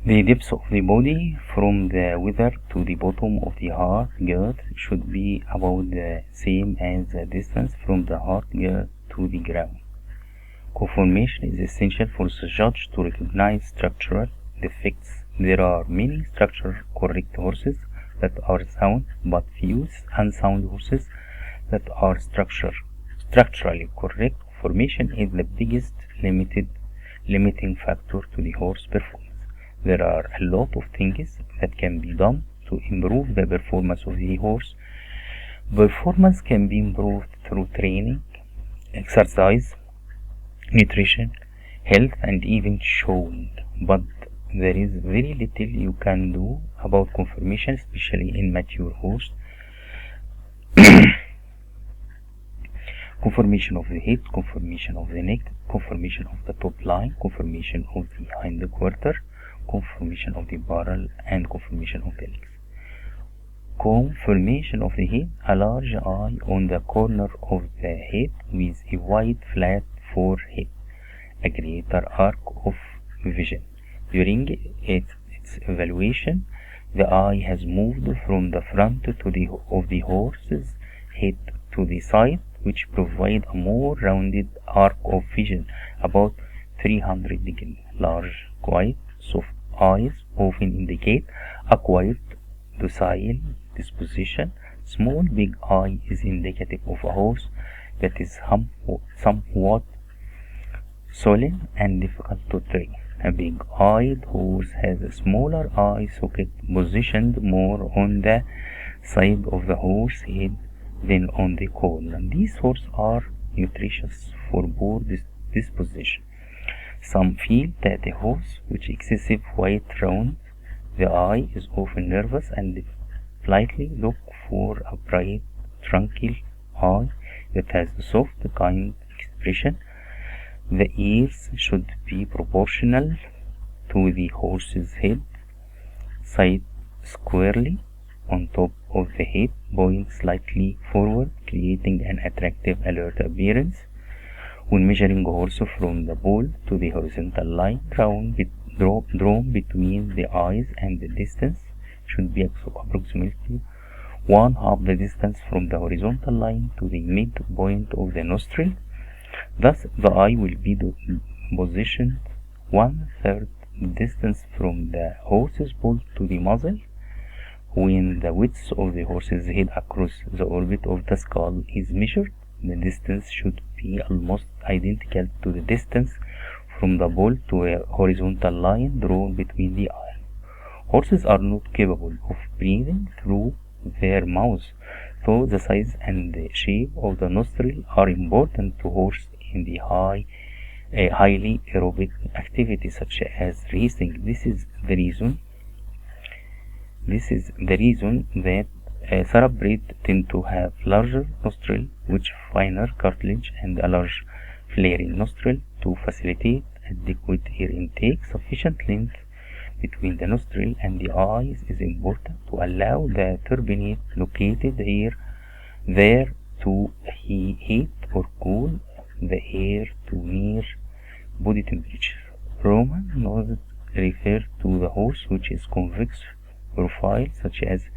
The depth of the body from the wither to the bottom of the heart girth should be about the same as the distance from the heart girth to the ground. Conformation is essential for the judge to recognize structural defects. There are many structurally correct horses that are sound, but few unsound horses that are structurally correct. Conformation is the biggest limiting factor to the horse performance. There are a lot of things that can be done to improve the performance of the horse. Performance can be improved through training, exercise, nutrition, health, and even showing, but there is very little you can do about conformation, especially in mature horse. Conformation of the head, conformation of the neck, conformation of the top line, conformation of the hind quarter, conformation of the barrel, and conformation of the legs. Conformation of the head: a large eye on the corner of the head with a wide flat forehead, a greater arc of vision. During its evaluation, the eye has moved from the front of the horse's head to the side, which provide a more rounded arc of vision, about 300 degrees. Large, quiet, soft eyes often indicate a quiet, docile disposition. Small, big eye is indicative of a horse that is somewhat sullen and difficult to train. A big-eyed horse has a smaller eye socket positioned more on the side of the horse's head than on the corner. These horses are nutritious for poor disposition. Some feel that a horse with excessive white round the eye is often nervous and politely look for a bright, tranquil eye that has a soft, kind expression. The ears should be proportional to the horse's head, side squarely on top of the head, point slightly forward, creating an attractive, alert appearance. When measuring a horse from the poll to the horizontal line drawn between the eyes, and the distance should be approximately one-half the distance from the horizontal line to the midpoint of the nostril. Thus, the eye will be positioned one-third distance from the horse's poll to the muzzle. When the width of the horse's head across the orbit of the skull is measured, the distance should be almost identical to the distance from the poll to a horizontal line drawn between the eyes. Horses are not capable of breathing through their mouths, so the size and the shape of the nostril are important to horses in the highly aerobic activities such as racing. This is the reason that thoroughbreds tend to have larger nostril, with finer cartilage, and a large flaring nostril to facilitate adequate air intake. Sufficient length between the nostril and the eyes is important to allow the turbinate located there to heat or cool the air to near body temperature. Roman noses refer to the horse which is convex profile, such as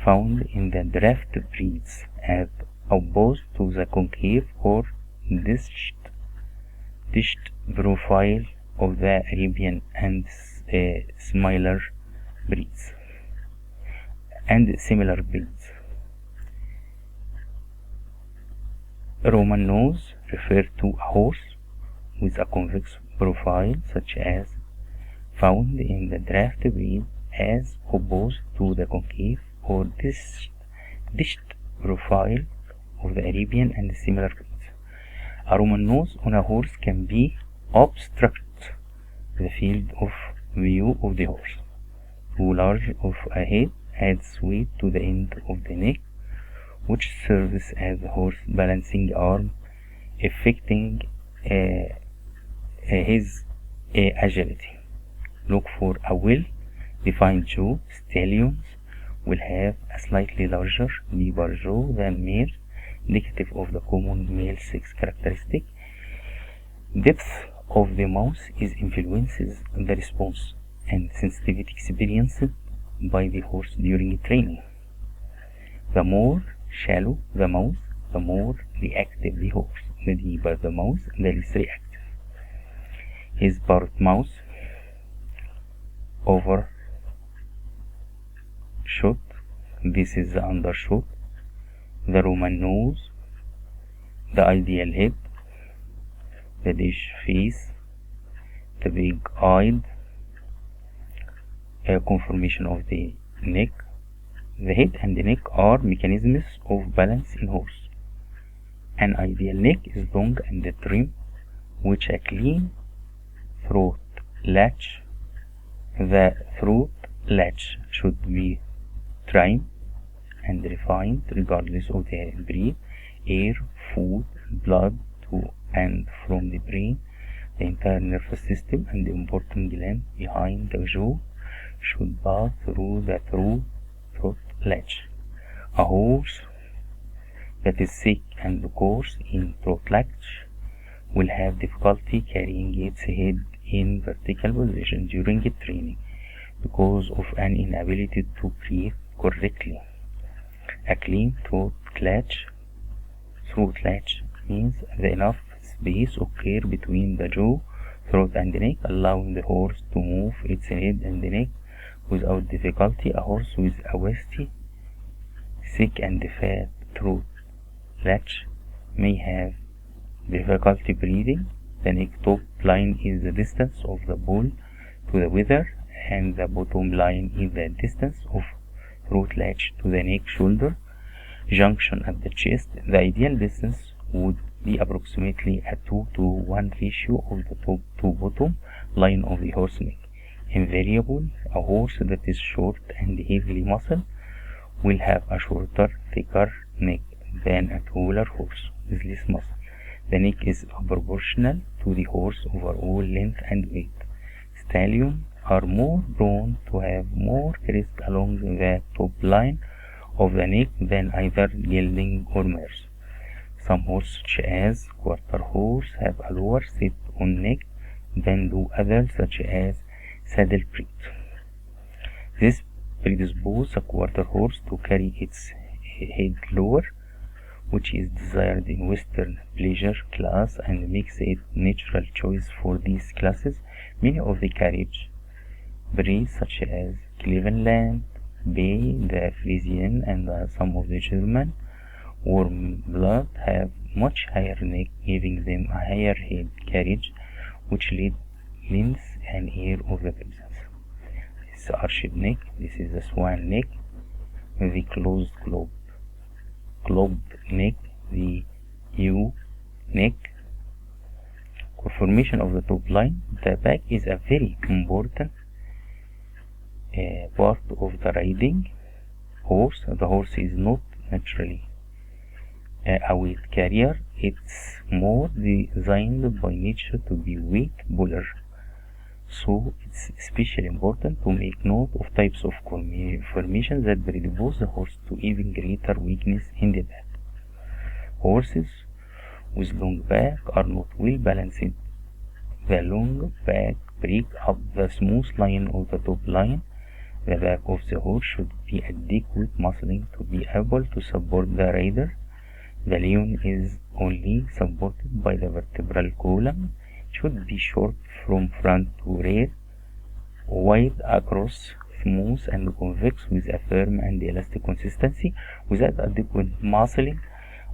found in the draft breeds, as opposed to the concave or dished profile of the Arabian and similar breeds. Roman nose refer to a horse with a convex profile, such as found in the draft breed, as opposed to the concave or dished profile of the Arabian and similar breeds. A Roman nose on a horse can be obstruct the field of view of the horse. Too large of a head adds weight to the end of the neck, which serves as a horse balancing arm, affecting his agility. Look for a well-defined jaw. Stallions will have a slightly larger, deeper jaw than males, indicative of the common male sex characteristic. Depth of the mouth influences the response and sensitivity experienced by the horse during training. The more shallow the mouth, the more reactive the horse. The deeper the mouth, the less reactive. His parrot mouth, overshot, this is the undershot, the Roman nose, the ideal head, the dish face, the big-eyed, conformation of the neck. The head and the neck are mechanisms of balance in horse. An ideal neck is long and trim, with a clean throat latch. The throat latch should be trim and refined regardless of the breed. Air, food, blood to and from the brain, the entire nervous system, and the important gland behind the jaw should pass through the throat latch. A horse that is thick and coarse in throat latch will have difficulty carrying its head in vertical position during training because of an inability to breathe correctly. A clean throat latch means that enough space occurs between the jaw, throat, and neck, allowing the horse to move its head and neck without difficulty. A horse with a wasty, thick, and fat throat latch may have difficulty breathing. The neck top line is the distance of the bull to the wither, and the bottom line is the distance of throat latch to the neck shoulder junction at the chest. The ideal distance would be approximately a 2:1 ratio of the top to bottom line of the horse neck. Invariably, a horse that is short and heavily muscled will have a shorter, thicker neck than a taller horse with less muscle. The neck is proportional to the horse's overall length and weight. Stallions are more prone to have more crest along the top line of the neck than either gelding or mares. Some horses, such as quarter horse, have a lower sit-on neck than do others, such as saddlebred. This predisposes a quarter horse to carry its head lower, which is desired in Western pleasure class and makes it natural choice for these classes. Many of the carriage breeds, such as Cleveland Bay, the Frisian, and some of the German warm blood, have much higher neck, giving them a higher head carriage, which lends an air of the presence. This is arched neck. This is the swan neck, the closed globed neck, the U neck. Conformation of the top line. The back is a very important part of the riding horse. The horse is not naturally a weight carrier. It's more designed by nature to be weight puller. So it's especially important to make note of types of conformation that predispose the horse to even greater weakness in the back. Horses with long back are not well balanced. The long back breaks up the smooth line of the top line. The back of the horse should be adequate muscling to be able to support the rider. The lean is only supported by the vertebral column. It should be short from front to rear, wide across, smooth and convex with a firm and elastic consistency. Without adequate muscling,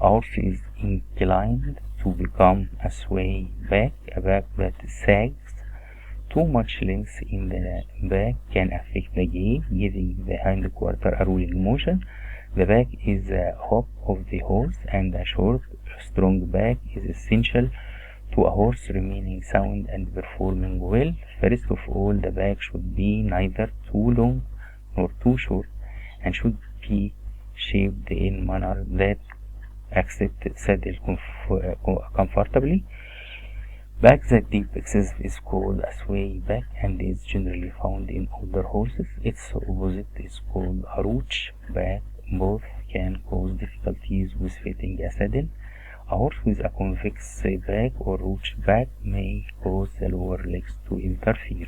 a horse is inclined to become a sway back. A back that sags. Too much length in the back can affect the gait, giving the hind quarter a rolling motion. The back is the hope of the horse, and a short, strong back is essential to a horse remaining sound and performing well. First of all, the back should be neither too long nor too short, and should be shaped in a manner that accepts saddle comfortably. Back that deep excessive is called a sway back and is generally found in older horses. Its opposite is called a roach back. Both can cause difficulties with fitting a saddle. A horse with a convex back or roach back may cause the lower legs to interfere.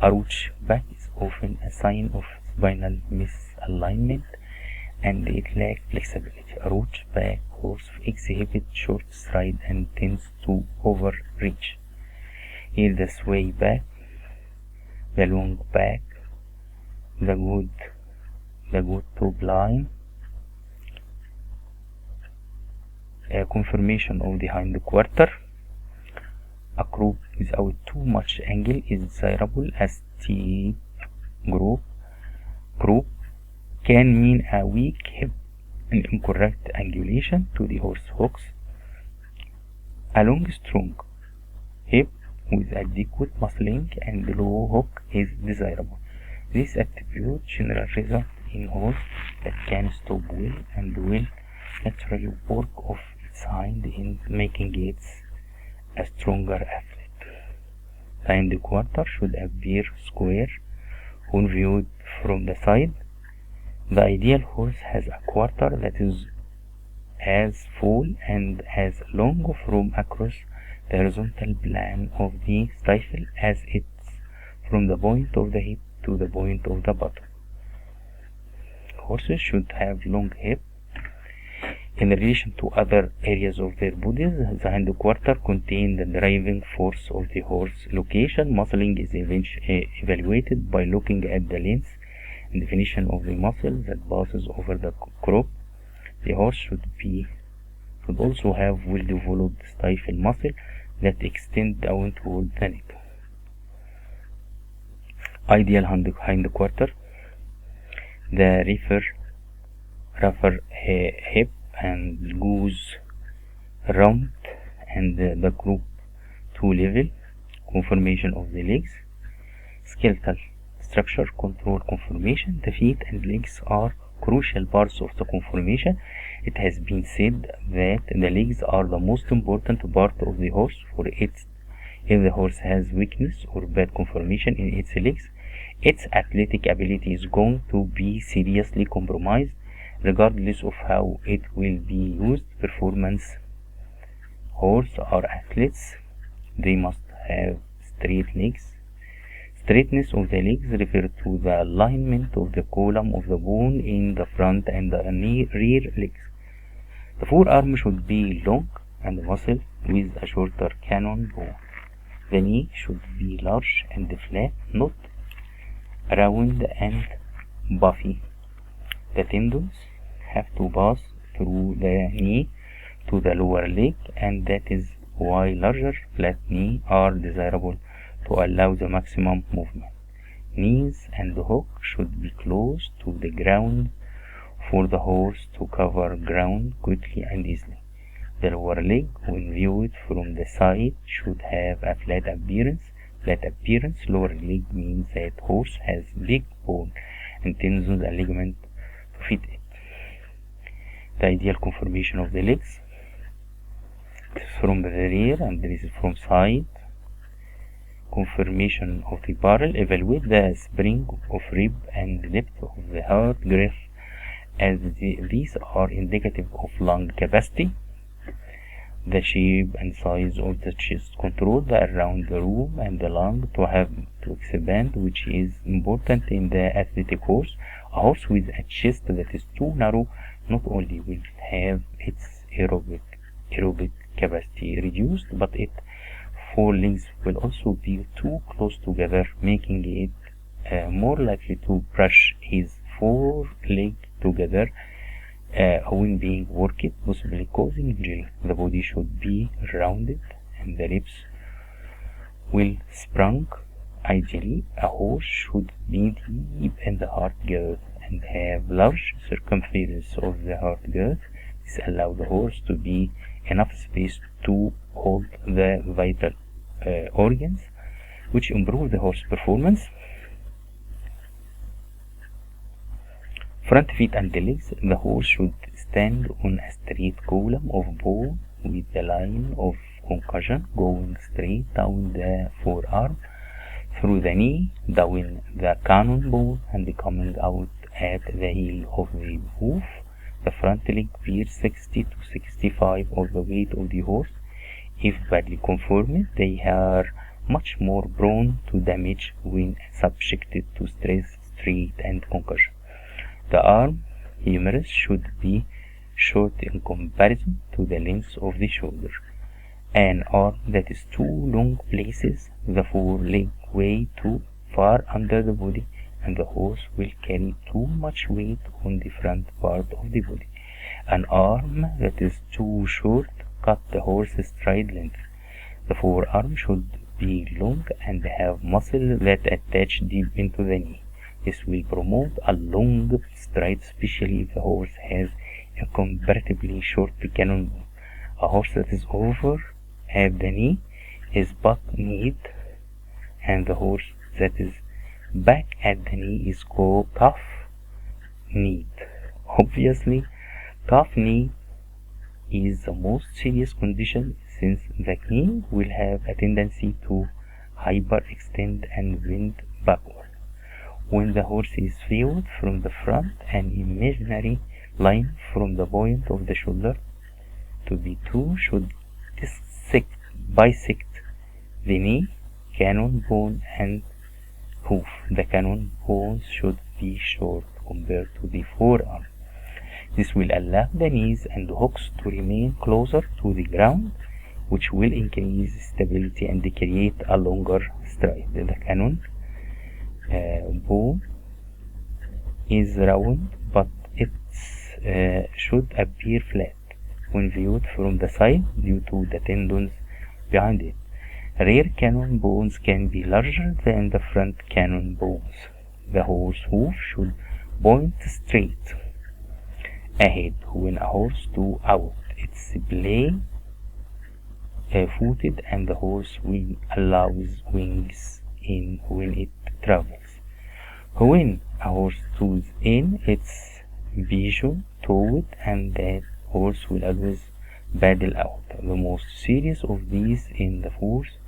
A roach back is often a sign of spinal misalignment and it lacks flexibility. A roach back horse exhibits short stride and tends to overreach. Here the sway back, the long back, the good top line, a conformation of the hind quarter. A croup without too much angle is desirable as steep croup can mean a weak hip and incorrect angulation to the horse hocks. A long strong hip with adequate muscling and low hook is desirable. This attribute generally results in horse that can stop well and will naturally work off its hind end, making it a stronger athlete. The hind quarter should appear square when viewed from the side. The ideal horse has a quarter that is as full and as long from across the horizontal plane of the stifle as it's from the point of the hip to the point of the bottom. Horses should have long hip. In relation to other areas of their bodies, the hind quarter contains the driving force of the horse. Location muscling is evaluated by looking at the length and definition of the muscle that passes over the croup. The horse should also have well-developed stifle muscle that extend down toward the neck. Ideal hind quarter: the rougher hip and goes round and the croup to level. Conformation of the legs: skeletal structure control conformation. The feet and legs are crucial parts of the conformation. It has been said that the legs are the most important part of the horse, for if the horse has weakness or bad conformation in its legs, its athletic ability is going to be seriously compromised, regardless of how it will be used. Performance horses are athletes. They must have straight legs. Straightness of the legs refers to the alignment of the column of the bone in the front and the rear legs. The forearm should be long and muscle with a shorter cannon bone. The knee should be large and flat, not round and puffy. The tendons have to pass through the knee to the lower leg, and that is why larger flat knees are desirable to allow the maximum movement. Knees and hook should be close to the ground for the horse to cover ground quickly and easily. The lower leg, when viewed from the side, should have a flat appearance. Flat appearance lower leg means that horse has big bone and tendons and ligament to fit it. The ideal conformation of the legs: from the rear and this is from side. Conformation of the barrel: evaluate the spring of rib and depth of the heart girth, as these are indicative of lung capacity. The shape and size of the chest: control the around the room and the lung to expand, which is important in the athletic horse. A horse with a chest that is too narrow not only will have its aerobic capacity reduced, but its forelegs will also be too close together, making it more likely to brush his foreleg together when being worked, possibly causing injury. The body should be rounded and the ribs well sprung. Ideally, a horse should be deep in the heart girth and have large circumference of the heart girth. This allows the horse to be enough space to hold the vital organs, which improve the horse performance. Front feet and legs: the horse should stand on a straight column of bone with the line of concussion going straight down the forearm, through the knee, down the cannon bone, and coming out at the heel of the hoof. The front leg bears 60 to 65 of the weight of the horse. If badly conformed, they are much more prone to damage when subjected to stress, strain, and concussion. The arm humerus should be short in comparison to the length of the shoulder. An arm that is too long places the foreleg way too far under the body, and the horse will carry too much weight on the front part of the body. An arm that is too short cut the horse's stride length. The forearm should be long and have muscle that attach deep into the knee. This will promote a long stride, especially if the horse has a comparatively short cannon bone. A horse that is over at the knee is buck-kneed, and the horse that is back at the knee is called calf-kneed. Obviously, calf-knee is the most serious condition, since the knee will have a tendency to hyperextend and bend backward. When the horse is viewed from the front, an imaginary line from the point of the shoulder to the toe should bisect the knee, cannon bone, and hoof. The cannon bones should be short compared to the forearm. This will allow the knees and hocks to remain closer to the ground, which will increase stability and create a longer stride. The cannon bone is round, but it should appear flat when viewed from the side due to the tendons behind it. Rear cannon bones can be larger than the front cannon bones. The horse hoof should point straight ahead when a horse to out. It's play footed, and the horse will allows wings in when it travels. When a horse toes in, it's pigeon toed, and that horse will always paddle out. The most serious of these in the horse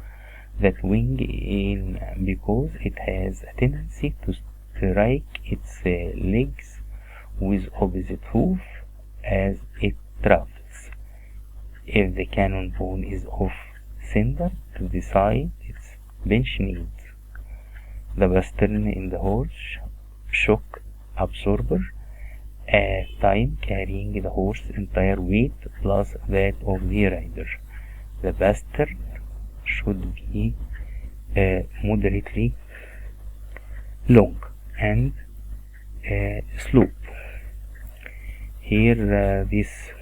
that wing in, because it has a tendency to strike its legs with opposite hoof as it travels. If the cannon bone is off center to the side, it's bench kneed. The pastern in the horse shock absorber, at time carrying the horse's entire weight plus that of the rider. The pastern should be moderately long and slope. Here this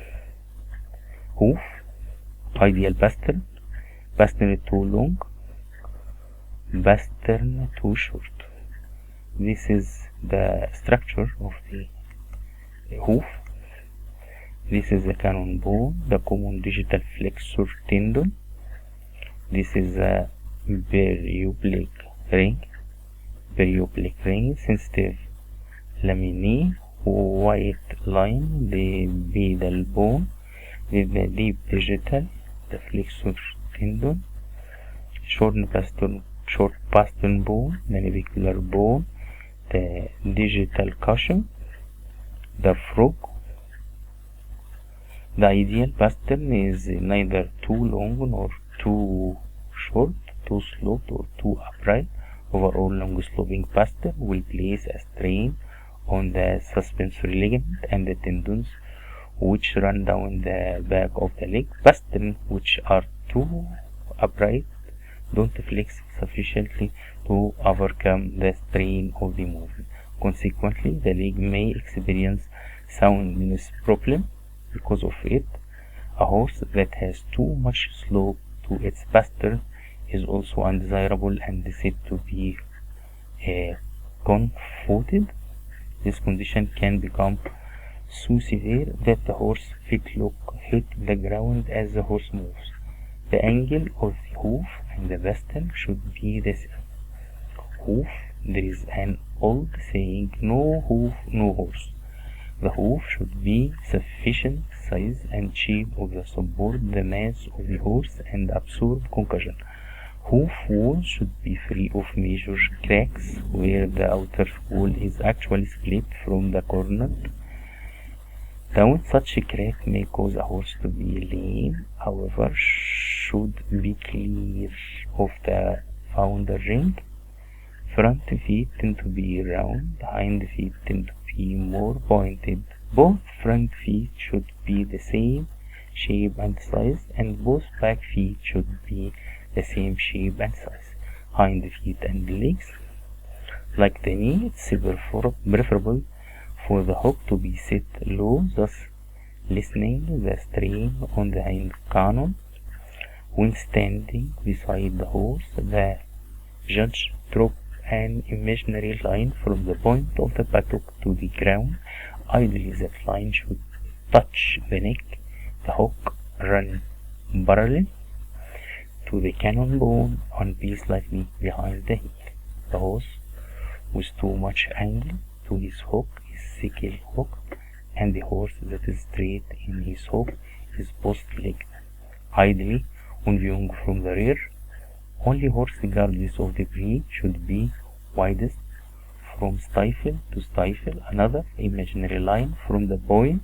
hoof, ideal pastern too long, pastern too short. This is the structure of the hoof. This is the cannon bone, the common digital flexor tendon. This is a perioblique ring, sensitive laminae, white line, the pedal bone, the deep digital, the flexor tendon, short pastern bone, the navicular bone, the digital cushion, the frog. The ideal pastern is neither too long nor too short, too sloped or too upright. Overall, long sloping pastern will place a strain on the suspensory ligament and the tendons which run down the back of the leg. Pastern which are too upright don't flex sufficiently to overcome the strain of the movement. Consequently, the leg may experience soundness problem because of it. A horse that has too much slope to its pastern is also undesirable and said to be confounded. This condition can become so severe that the horse fetlock hit the ground as the horse moves. The angle of the hoof and the pastern should be the same. Hoof, there is an old saying, no hoof, no horse. The hoof should be sufficient size and shape of the support the mass of the horse and absorb concussion. Hoof wall should be free of major cracks where the outer wall is actually split from the corner down. Such a crack may cause a horse to be lame, however, should be clear of the founder ring. Front feet tend to be round, hind feet tend to be more pointed. Both front feet should be the same shape and size, and both back feet should be the same shape and size. Hind feet and legs, like the knee, it's preferable for the hook to be set low, thus lessening the strain on the hind cannon. When standing beside the horse, the judge draws an imaginary line from the point of the buttock to the ground. Ideally, that line should touch the neck. The hook run parallel to the cannon bone and be slightly behind the heel. The horse with too much angle to his hook is sickle hook, and the horse that is straight in his hook is post-legged. Ideally, when viewing from the rear, only horse regardless of the breed should be widest from stifle to stifle. Another imaginary line from the point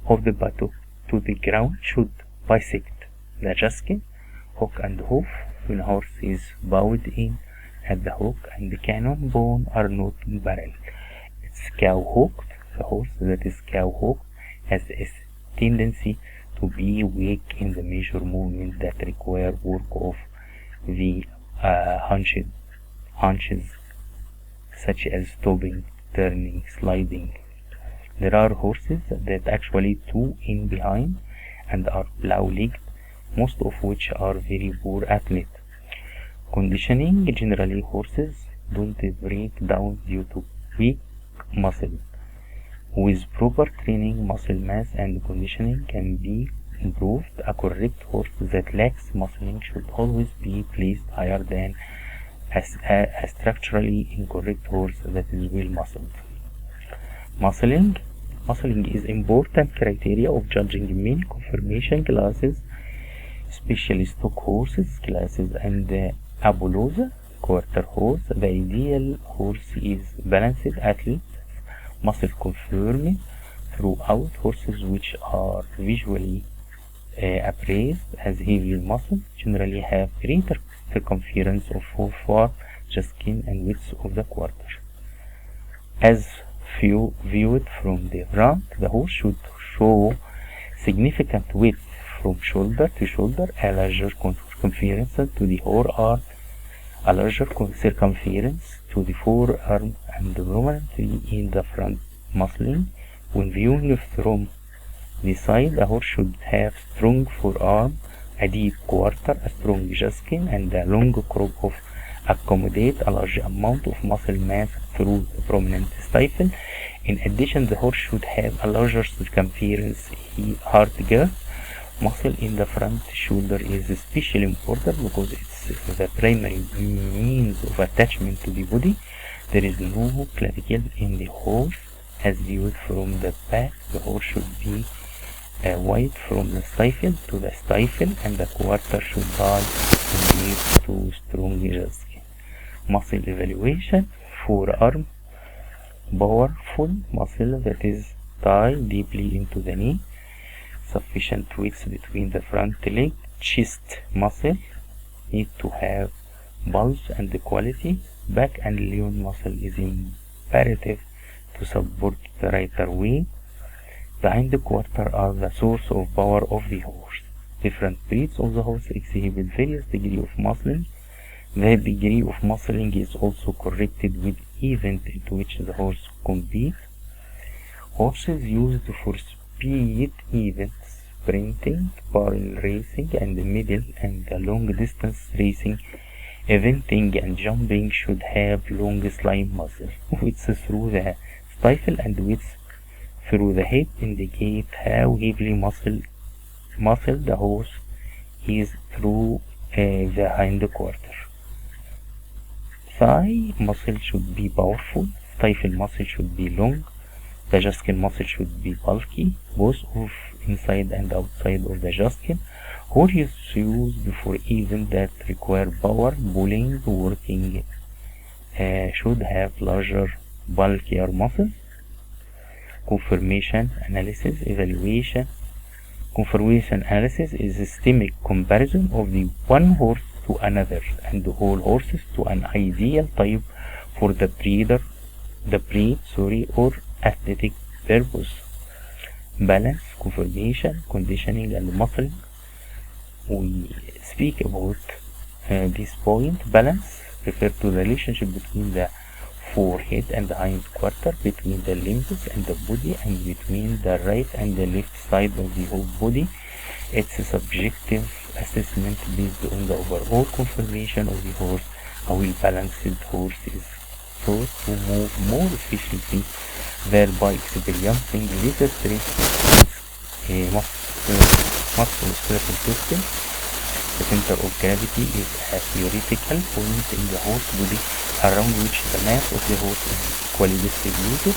of the buttock to the ground should bisect the jaskin, hook and hoof. When a horse is bowed in at the hook and the cannon bone are not parallel, it's cow-hooked. The horse that is cow-hooked has a tendency to be weak in the major movements that require work of the hunches, such as stopping, turning, sliding. There are horses that actually two in behind and are plow-legged, most of which are very poor athletes. Conditioning: generally horses don't break down due to weak muscle. With proper training, muscle mass and conditioning can be improved. A correct horse that lacks muscling should always be placed higher than a structurally incorrect horse that is well muscled. Muscling is important criteria of judging many conformation classes, especially stock horses classes and Apollosa quarter horse. The ideal horse is balanced athlete, muscle conforming throughout. Horses which are visually appraised as heavily muscled generally have greater circumference of forearm, jaskin, and width of the quarter. As viewed from the front, the horse should show significant width from shoulder to shoulder, a larger circumference to the forearm, a larger circumference to the forearm, and prominently in the front muscling. When viewing from the side, a horse should have strong forearm, a deep quarter, a strong jaskin, and a long crop of accommodate a large amount of muscle mass through the prominent stifle. In addition, the horse should have a larger circumference heart girth. Muscle in the front shoulder is especially important because it's the primary means of attachment to the body. There is no clavicle in the horse as viewed from the back. The horse should be wide from the stifle to the stifle, and the quarter should lie near to strong jaskin. Muscle evaluation: forearm, powerful muscle that is tied deeply into the knee, sufficient width between the front leg. Chest muscle need to have bulge and quality. Back and lean muscle is imperative to support the rider weight. The hind quarter are the source of power of the horse. Different breeds of the horse exhibit various degree of muscling. The degree of muscling is also corrected with event into which the horse competes. Horses used for speed events, sprinting, barrel racing, and middle and long distance racing, eventing, and jumping should have long slim muscle. Width through the stifle and width through the head indicate how heavily muscled the horse is through the hind quarter. Thigh muscle should be powerful. Stifle muscle should be long. The jaskin muscle should be bulky, both of inside and outside of the jaskin. Horses used for events that require power, pulling, working should have larger, bulkier muscles. Conformation analysis evaluation. Conformation analysis is a systemic comparison of the one horse to another, and all horses to an ideal type for the breed, or aesthetic purpose. Balance, conformation, conditioning, and muscling. We speak about this point. Balance refers to the relationship between the forehead and the hind quarter, between the limbs and the body, and between the right and the left side of the whole body. It's a subjective assessment based on the overall conformation of the horse. A well-balanced horse is thought to move more efficiently, thereby experiencing lesser stress in musculoskeletal system. The center of gravity is a theoretical point in the horse body around which the mass of the horse is equally distributed.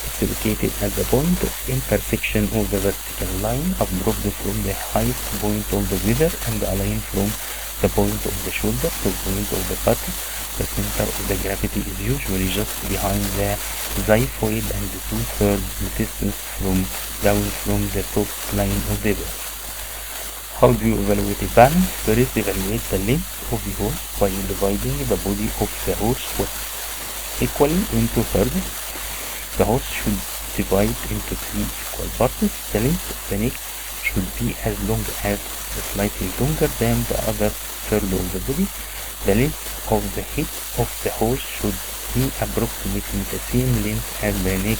It's located at the point of intersection of the vertical line absorbed from the highest point of the wither and a line from the point of the shoulder to the point of the buttock. The center of the gravity is usually just behind the xiphoid and 2/3 distance down from the top line of the wither. How do you evaluate a balance? First, evaluate the length of the horse by dividing the body of the horse equally into thirds. The horse should divide into 3 equal parts. The length of the neck should be as long as slightly longer than the other third of the body. The length of the head of the horse should be approximately the same length as the neck,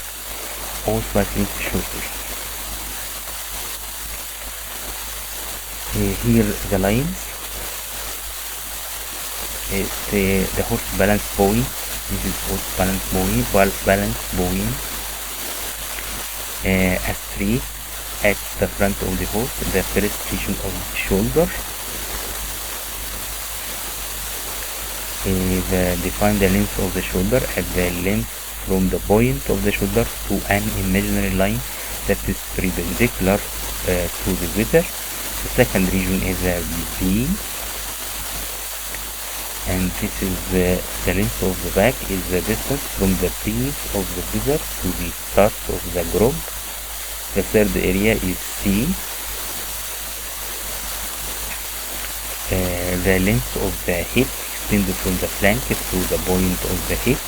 or slightly shorter. Here the lines. The horse balance bowing. This is horse balance bowing. A straight at the front of the horse, the first region of the shoulder. Define the length of the shoulder at the length from the point of the shoulder to an imaginary line that is perpendicular to the wither. The second region is the V, and this is the length of the back is the distance from the base of the wither to the start of the grove. The third area is C. The length of the hip extended from the flank to the point of the hip.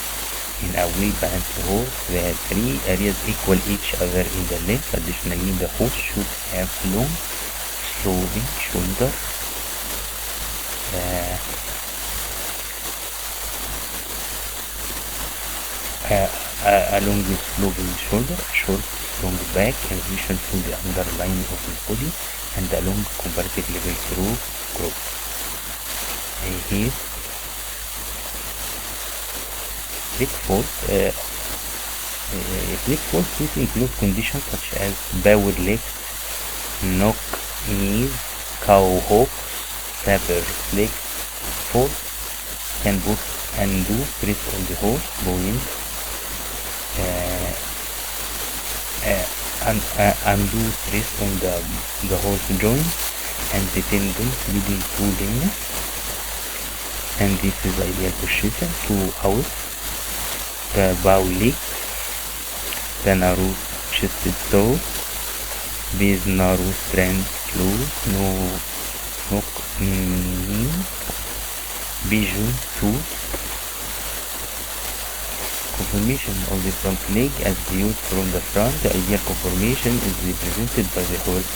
In a well-balanced horse, the 3 areas equal each other in the length. Additionally, the horse should have long sloping shoulder, along the sloping shoulder, a short strong back in relation to the underline of the body, and a long comparative level through growth. Here flick force this includes conditions such as bowed legs, knock knees, cow hook, saber flick force can put undo stress on the horse bowing, undo stress on the horse joint and the tendons leading to lameness. And this is ideal position to out the bow leg, the narrow chested toe, with narrow strand close, no knock knee, bijou tooth. Conformation of the front leg as viewed from the front. The ideal conformation is represented by the horse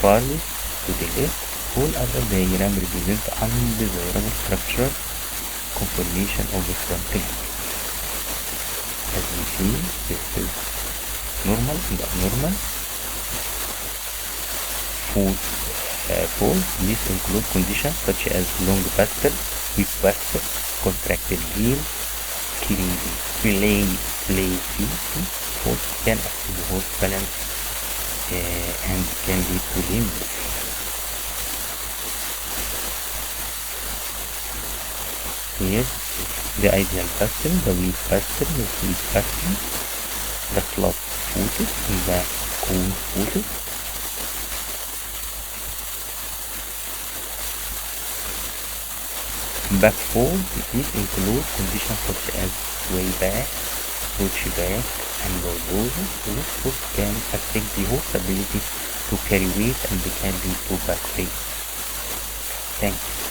farthest to the left. All other diagrams represent undesirable structural conformation of the front leg. As we see, this is normal and abnormal. Foot pose. These include conditions such as long pastel, weak pastel, contracted heel, play feet. Foot can affect the horse balance and can lead to lameness. Here, the ideal pastel, the weak pastel, the sweet pastel, the club footed and the cone footed. Back fold. These include conditions such as sway back, crouch back, and lordosis. This foot can affect the horse's ability to carry weight and can lead to back pain. Thank you.